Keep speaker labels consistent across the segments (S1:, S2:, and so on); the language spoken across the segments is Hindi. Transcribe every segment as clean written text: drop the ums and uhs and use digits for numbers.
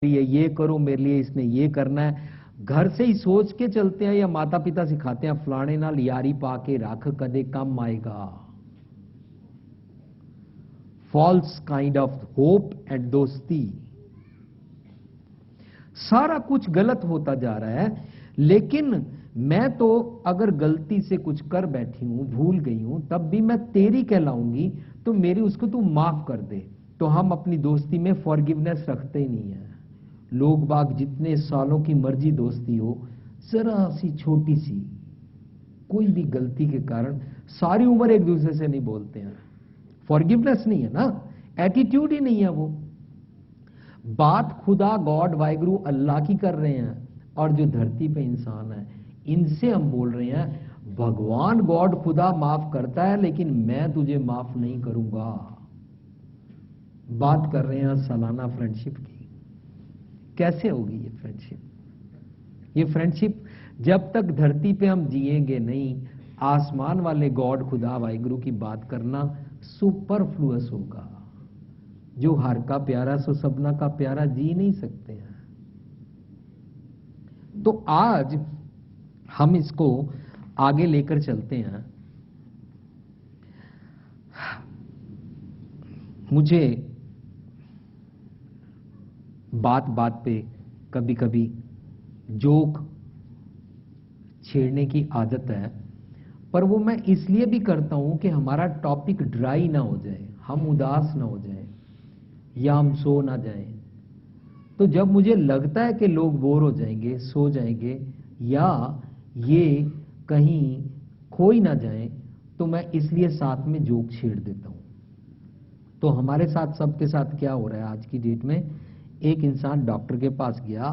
S1: लिए ये करो, मेरे लिए इसने ये करना है। घर से ही सोच के चलते हैं या माता पिता सिखाते हैं फलाने नाल यारी पा के रख कदे कम आएगा। False kind of hope and दोस्ती, सारा कुछ गलत होता जा रहा है। लेकिन मैं तो अगर गलती से कुछ कर बैठी हूं, भूल गई हूं, तब भी मैं तेरी कहलाऊंगी, तो मेरी उसको तू माफ कर दे। तो हम अपनी दोस्ती में फॉरगिवनेस रखते ही नहीं है। लोग बाग जितने सालों की मर्जी दोस्ती हो, जरा सी छोटी सी कोई भी गलती के कारण सारी उम्र एक दूसरे से नहीं बोलते हैं। फॉरगिवनेस नहीं है ना, एटीट्यूड ही नहीं है वो। बात खुदा गॉड वाहिगुरु अल्लाह की कर रहे हैं, और जो धरती पे इंसान है इनसे हम बोल रहे हैं भगवान गॉड खुदा माफ करता है, लेकिन मैं तुझे माफ नहीं करूंगा। बात कर रहे हैं सालाना फ्रेंडशिप की। कैसे होगी ये फ्रेंडशिप? ये फ्रेंडशिप जब तक धरती पे हम जिएंगे नहीं, आसमान वाले गॉड खुदा वाहिगुरु की बात करना सुपरफ्लुअस होगा। जो हर का प्यारा सो सबना का प्यारा जी नहीं सकते हैं। तो आज हम इसको आगे लेकर चलते हैं। मुझे बात बात पे कभी कभी जोक छेड़ने की आदत है, पर वो मैं इसलिए भी करता हूं कि हमारा टॉपिक ड्राई ना हो जाए, हम उदास ना हो जाए या हम सो ना जाएं। तो जब मुझे लगता है कि लोग बोर हो जाएंगे, सो जाएंगे, या ये कहीं खो ही ना जाएं, तो मैं इसलिए साथ में जोक छेड़ देता हूं। तो हमारे साथ सबके साथ क्या हो रहा है आज की डेट में? एक इंसान डॉक्टर के पास गया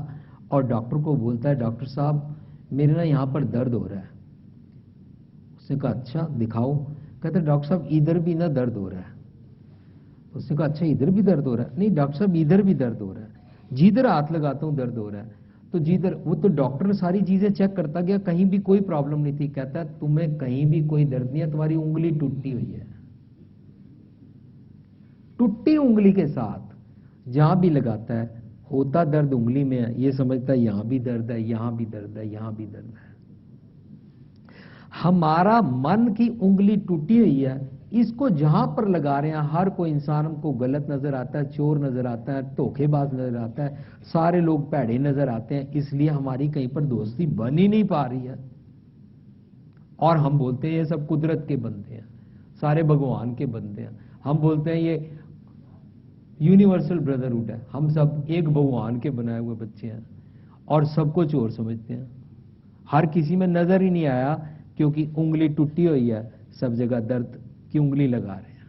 S1: और डॉक्टर को बोलता है डॉक्टर साहब मेरे ना यहां पर दर्द हो रहा है। उसने कहा अच्छा दिखाओ। कहते डॉक्टर साहब इधर भी ना दर्द हो रहा है। उसने कहा अच्छा इधर भी दर्द हो रहा है? नहीं डॉक्टर साहब इधर भी दर्द हो रहा है। जिधर हाथ लगाता हूं दर्द हो रहा है। तो जिधर, वो तो डॉक्टर सारी चीजें चेक करता गया, कहीं भी कोई प्रॉब्लम नहीं थी। कहता है तुम्हें कहीं भी कोई दर्द नहीं है, तुम्हारी उंगली टूटी हुई है। टूटी उंगली के साथ जहां भी लगाता है होता दर्द उंगली में है, ये समझता है यहां भी दर्द है, यहां भी दर्द है, यहां भी दर्द है। हमारा मन की उंगली टूटी हुई है, इसको जहां पर लगा रहे हैं हर कोई इंसान हमको गलत नजर आता है, चोर नजर आता है, धोखेबाज नजर आता है, सारे लोग भैड़े नजर आते हैं। इसलिए हमारी कहीं पर दोस्ती बन ही नहीं पा रही है। और हम बोलते हैं ये सब कुदरत के बंदे हैं, सारे भगवान के बंदे हैं। हम बोलते हैं ये यूनिवर्सल ब्रदरहुड है, हम सब एक भगवान के बनाए हुए बच्चे हैं, और सबको चोर समझते हैं। हर किसी में नजर ही नहीं आया, क्योंकि उंगली टूटी हुई है, सब जगह दर्द की उंगली लगा रहे हैं।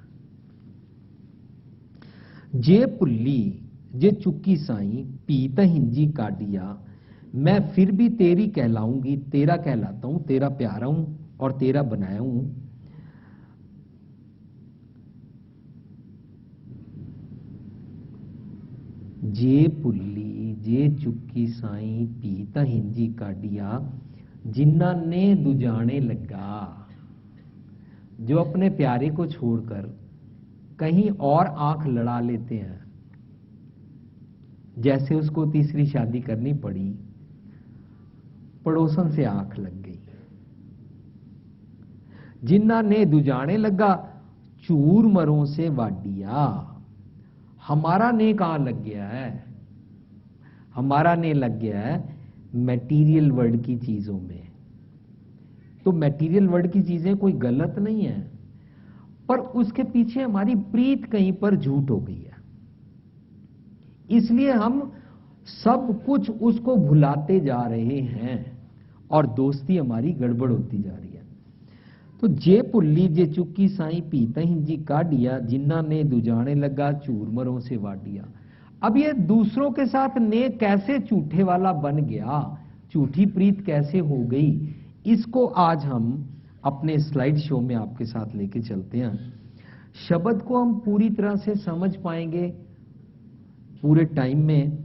S1: जे पुल्ली जे चुक्की साई पीत हिंजी काटिया, मैं फिर भी तेरी कहलाऊंगी, तेरा कहलाता हूं, तेरा प्यारा हूं और तेरा बनाया हूं। जे पुल्ली जे चुक्की साई पीत हिंजी काटिया, जिन्ना ने दुजाने लगा। जो अपने प्यारे को छोड़कर कहीं और आंख लड़ा लेते हैं, जैसे उसको तीसरी शादी करनी पड़ी, पड़ोसन से आंख लग गई। जिन्ना ने दुजाने लगा चूर मरों से वाडिया। हमारा ने कहां लग गया है? हमारा ने लग गया है मैटीरियल वर्ल्ड की चीजों में। तो मैटीरियल वर्ल्ड की चीजें कोई गलत नहीं है, पर उसके पीछे हमारी प्रीत कहीं पर झूठ हो गई है। इसलिए हम सब कुछ उसको भुलाते जा रहे हैं और दोस्ती हमारी गड़बड़ होती जा रही है। तो जे पुल्ली जे चुक्की साई पीता हिंजी काढ़िया, जिन्ना ने दुजाने लगा चूरमरों से वाडिया। अब ये दूसरों के साथ ने कैसे झूठे वाला बन गया, झूठी प्रीत कैसे हो गई, इसको आज हम अपने स्लाइड शो में आपके साथ लेके चलते हैं। शब्द को हम पूरी तरह से समझ पाएंगे पूरे टाइम में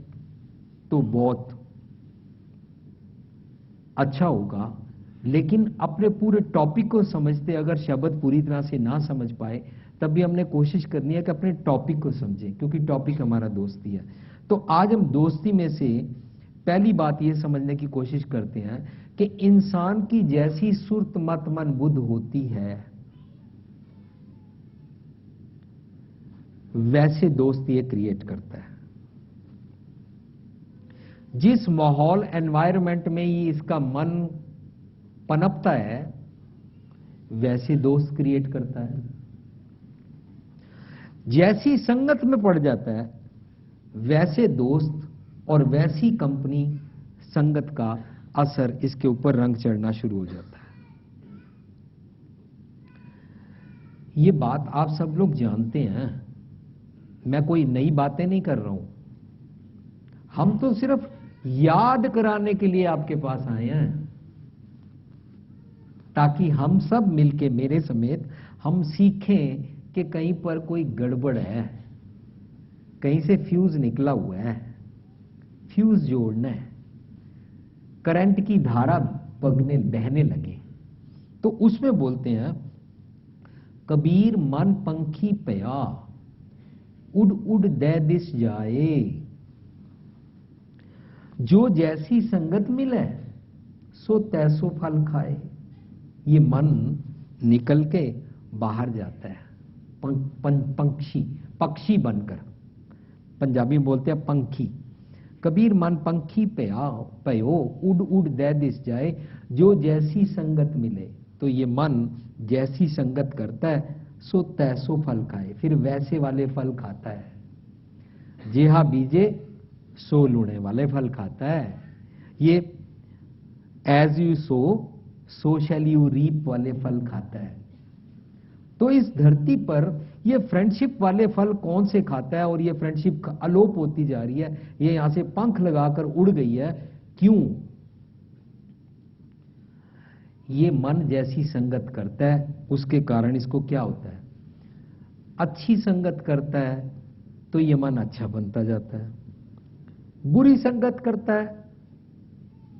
S1: तो बहुत अच्छा होगा, लेकिन अपने पूरे टॉपिक को समझते अगर शब्द पूरी तरह से ना समझ पाए, तब भी हमने कोशिश करनी है कि अपने टॉपिक को समझें, क्योंकि टॉपिक हमारा दोस्ती है। तो आज हम दोस्ती में से पहली बात यह समझने की कोशिश करते हैं कि इंसान की जैसी सुरत मत मन बुद्ध होती है वैसे दोस्त ये क्रिएट करता है। जिस माहौल एनवायरनमेंट में ये इसका मन पनपता है वैसे दोस्त क्रिएट करता है। जैसी संगत में पड़ जाता है वैसे दोस्त और वैसी कंपनी संगत का असर इसके ऊपर रंग चढ़ना शुरू हो जाता है। ये बात आप सब लोग जानते हैं, मैं कोई नई बातें नहीं कर रहा हूं, हम तो सिर्फ याद कराने के लिए आपके पास आए हैं ताकि हम सब मिलके मेरे समेत हम सीखें कि कहीं पर कोई गड़बड़ है, कहीं से फ्यूज निकला हुआ है, फ्यूज जोड़ना है, करंट की धारा बहने लगे। तो उसमें बोलते हैं कबीर मन पंखी पया उड़ उड़ दे दिस जाए, जो जैसी संगत मिले सो तैसो फल खाए। ये मन निकल के बाहर जाता है पक्षी बनकर, पंजाबी में बोलते हैं पंखी। कबीर मन पंखी पयो उड़ उड़ दे दिस जाए, जो जैसी संगत मिले। तो ये मन जैसी संगत करता है सो तैसो फल खाए, फिर वैसे वाले फल खाता है। जेहा बीजे सो लुणे वाले फल खाता है। ये as you sow shall you reap वाले फल खाता है। तो इस धरती पर ये फ्रेंडशिप वाले फल कौन से खाता है और ये फ्रेंडशिप अलोप होती जा रही है, ये यहां से पंख लगाकर उड़ गई है, क्यों? ये मन जैसी संगत करता है उसके कारण इसको क्या होता है, अच्छी संगत करता है तो ये मन अच्छा बनता जाता है, बुरी संगत करता है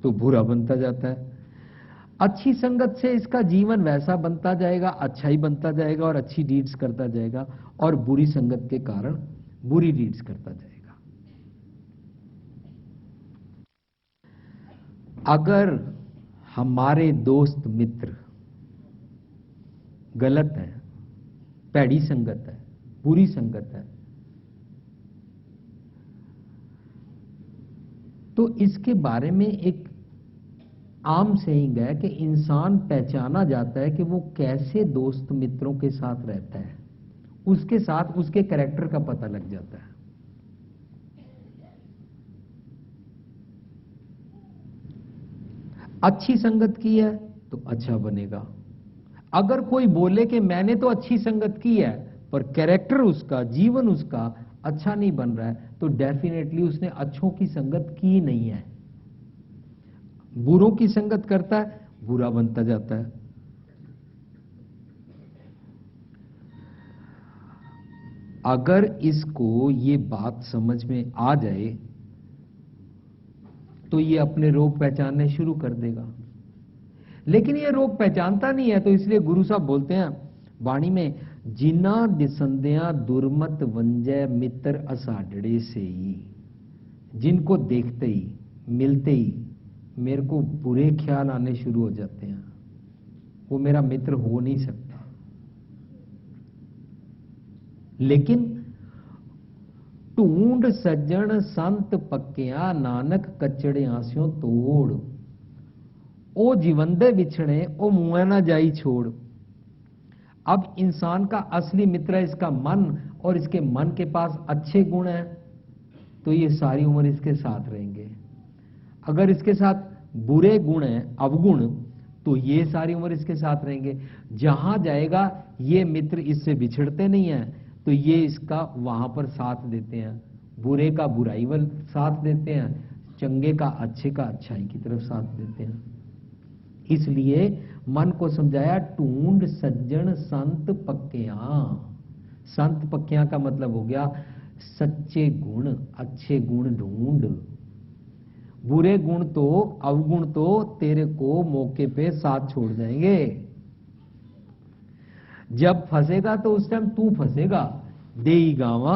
S1: तो बुरा बनता जाता है। अच्छी संगत से इसका जीवन वैसा बनता जाएगा, अच्छा ही बनता जाएगा और अच्छी डीड्स करता जाएगा, और बुरी संगत के कारण बुरी डीड्स करता जाएगा। अगर हमारे दोस्त मित्र गलत है, पैड़ी संगत है, बुरी संगत है, तो इसके बारे में एक आम सेइंग है कि इंसान पहचाना जाता है कि वो कैसे दोस्त मित्रों के साथ रहता है, उसके साथ उसके कैरेक्टर का पता लग जाता है। अच्छी संगत की है तो अच्छा बनेगा। अगर कोई बोले कि मैंने तो अच्छी संगत की है पर कैरेक्टर उसका, जीवन उसका अच्छा नहीं बन रहा है, तो डेफिनेटली उसने अच्छों की संगत की नहीं है। बुरों की संगत करता है, बुरा बनता जाता है। अगर इसको ये बात समझ में आ जाए तो ये अपने रोग पहचानने शुरू कर देगा। लेकिन ये रोग पहचानता नहीं है, तो इसलिए गुरु साहब बोलते हैं वाणी में, जिना दिसंदिया दुर्मत वंजय मित्र असाडड़े से ही। जिनको देखते ही, मिलते ही मेरे को बुरे ख्याल आने शुरू हो जाते हैं, वो मेरा मित्र हो नहीं सकता। लेकिन ढूंढ सज्जन संत पक्किया नानक कचड़े आस्यों तोड़, ओ जीवंदे बिछड़े ओ मुआ ना जाई छोड़। अब इंसान का असली मित्र है इसका मन, और इसके मन के पास अच्छे गुण हैं तो ये सारी उम्र इसके साथ रहेंगे। अगर इसके साथ बुरे गुण हैं, अवगुण, तो ये सारी उम्र इसके साथ रहेंगे। जहां जाएगा ये मित्र इससे बिछड़ते नहीं हैं, तो ये इसका वहां पर साथ देते हैं। बुरे का बुराई वाल साथ देते हैं, चंगे का अच्छे का अच्छाई की तरफ साथ देते हैं। इसलिए मन को समझाया, ढूंढ सज्जन संत पक्किया। संत पक्किया का मतलब हो गया सच्चे गुण, अच्छे गुण ढूंढ। बुरे गुण तो, अवगुण तो तेरे को मौके पे साथ छोड़ जाएंगे। जब फंसेगा तो उस टाइम तू फंसेगा। देई गावा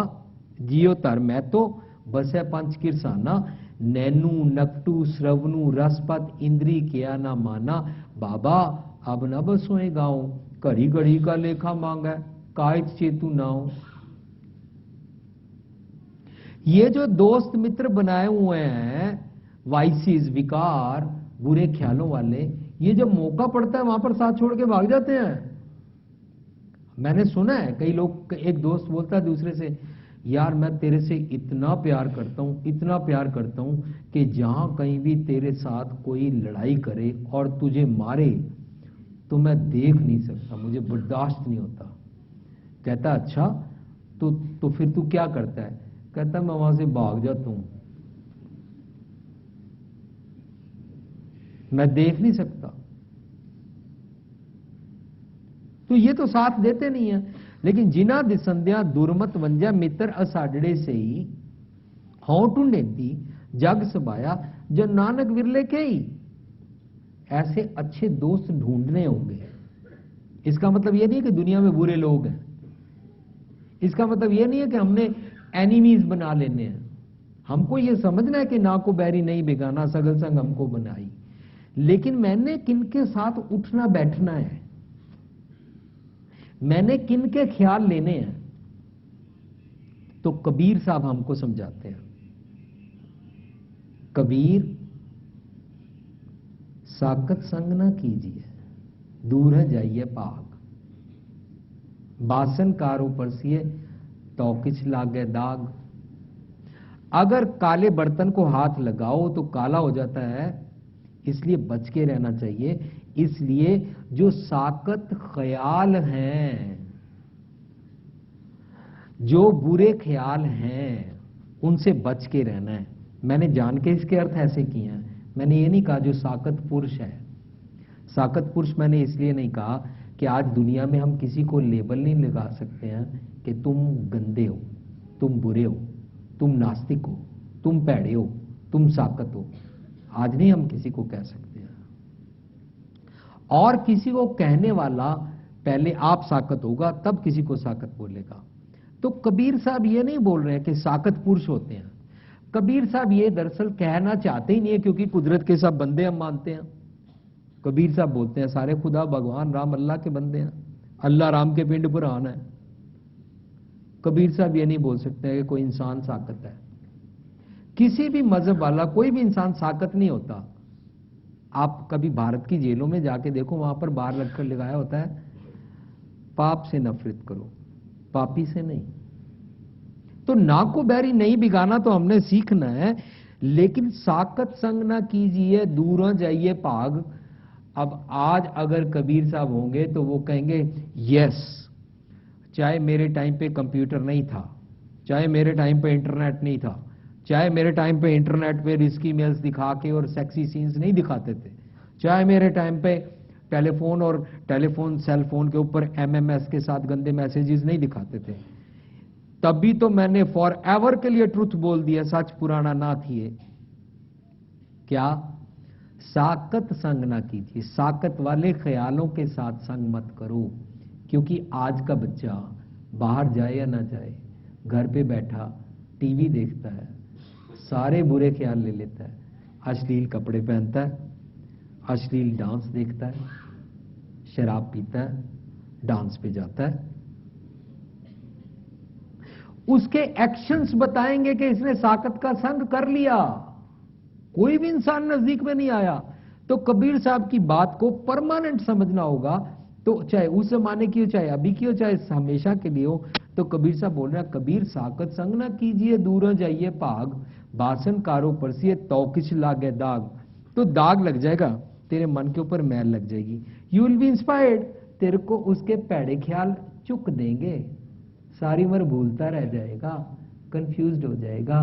S1: जियो तर मैं तो बस है पंच किरसाना, नैनू नकटू श्रवणु रसपत इंद्री किया ना माना, बाबा अब न बसोए गाँव, घड़ी घड़ी का लेखा मांगा, कायच चेतु नाओ। ये जो दोस्त मित्र बनाए हुए हैं, वाइसिस, विकार, बुरे ख्यालों वाले, ये जब मौका पड़ता है वहां पर साथ छोड़ के भाग जाते हैं। मैंने सुना है कई लोग, एक दोस्त बोलता है दूसरे से, यार मैं तेरे से इतना प्यार करता हूं, इतना प्यार करता हूं कि जहां कहीं भी तेरे साथ कोई लड़ाई करे और तुझे मारे तो मैं देख नहीं सकता, मुझे बर्दाश्त नहीं होता। कहता अच्छा तो फिर तू क्या करता है? कहता मैं वहां से भाग जाता हूं, मैं देख नहीं सकता। तो ये तो साथ देते नहीं है। लेकिन जिना दिसंध्या दुर्मत वंजा मित्र असाडड़े से ही हों टूंडेती जग सबाया, जो नानक विरले के ही। ऐसे अच्छे दोस्त ढूंढने होंगे। इसका मतलब यह नहीं है कि दुनिया में बुरे लोग हैं, इसका मतलब यह नहीं है कि हमने एनिमीज बना लेने हैं। हमको यह समझना है कि ना को बैरी नहीं बेगाना, सगल संग हमको बनाई। लेकिन मैंने किनके साथ उठना बैठना है, मैंने किनके ख्याल लेने हैं, तो कबीर साहब हमको समझाते हैं। कबीर, साकत संग ना कीजिए, दूर है जाइए पाग, बासन कारो परसिए तो किछ लागे दाग। अगर काले बर्तन को हाथ लगाओ तो काला हो जाता है, इसलिए बच के रहना चाहिए। इसलिए जो साकत ख्याल हैं, जो बुरे ख्याल हैं, उनसे बच के रहना है। मैंने जान के इसके अर्थ ऐसे किए हैं। मैंने ये नहीं कहा जो साकत पुरुष है। साकत पुरुष मैंने इसलिए नहीं कहा कि आज दुनिया में हम किसी को लेबल नहीं लगा सकते हैं कि तुम गंदे हो, तुम बुरे हो, तुम नास्तिक हो, तुम पैड़े हो, तुम साकत हो। आज नहीं हम किसी को कह सकते हैं। और किसी को कहने वाला पहले आप साकत होगा तब किसी को साकत बोलेगा। तो कबीर साहब ये नहीं बोल रहे हैं कि साकत पुरुष होते हैं। कबीर साहब ये दरअसल कहना चाहते ही नहीं है, क्योंकि कुदरत के सब बंदे हम मानते हैं। कबीर साहब बोलते हैं सारे खुदा भगवान राम अल्लाह के बंदे हैं, अल्लाह राम के पिंड पुराण है। कबीर साहब ये नहीं बोल सकते कि कोई इंसान साकत है। किसी भी मजहब वाला कोई भी इंसान साकत नहीं होता। आप कभी भारत की जेलों में जाके देखो, वहां पर बाहर रखकर लगाया होता है पाप से नफरत करो, पापी से नहीं। तो नाक को बैरी नहीं बिगाना तो हमने सीखना है, लेकिन साकत संग ना कीजिए, दूर जाइए भाग। अब आज अगर कबीर साहब होंगे तो वो कहेंगे यस, चाहे मेरे टाइम पे कंप्यूटर नहीं था, चाहे मेरे टाइम पे इंटरनेट नहीं था, चाहे मेरे टाइम पे इंटरनेट पे रिस्की मेल्स दिखा के और सेक्सी सीन्स नहीं दिखाते थे, चाहे मेरे टाइम पे टेलीफोन और टेलीफोन सेल फोन के ऊपर एमएमएस के साथ गंदे मैसेजेस नहीं दिखाते थे, तभी तो मैंने फॉर एवर के लिए ट्रुथ बोल दिया, सच पुराना ना थिए। क्या? साकत संग ना कीजिए, साकत वाले ख्यालों के साथ संग मत करो। क्योंकि आज का बच्चा बाहर जाए या ना जाए, घर पे बैठा टीवी देखता है, सारे बुरे ख्याल ले लेता है, अश्लील कपड़े पहनता है, अश्लील डांस देखता है, शराब पीता है, डांस पे जाता है। उसके एक्शंस बताएंगे कि इसने साकत का संग कर लिया। कोई भी इंसान नजदीक में नहीं आया। तो कबीर साहब की बात को परमानेंट समझना होगा, तो चाहे उस जमाने की हो, चाहे अभी की हो, चाहे हमेशा के लिए हो। तो कबीर साहब बोल रहे हैं, कबीर साकत संग ना कीजिए, दूर जाइए भाग, बासन कारो परसिए तो किछ लागे दाग। तो दाग लग जाएगा, तेरे मन के ऊपर मैल लग जाएगी। यू विल बी इंस्पायर्ड, तेरे को उसके पैड़े ख्याल चुक देंगे, सारी उम्र भूलता रह जाएगा, कंफ्यूज्ड हो जाएगा,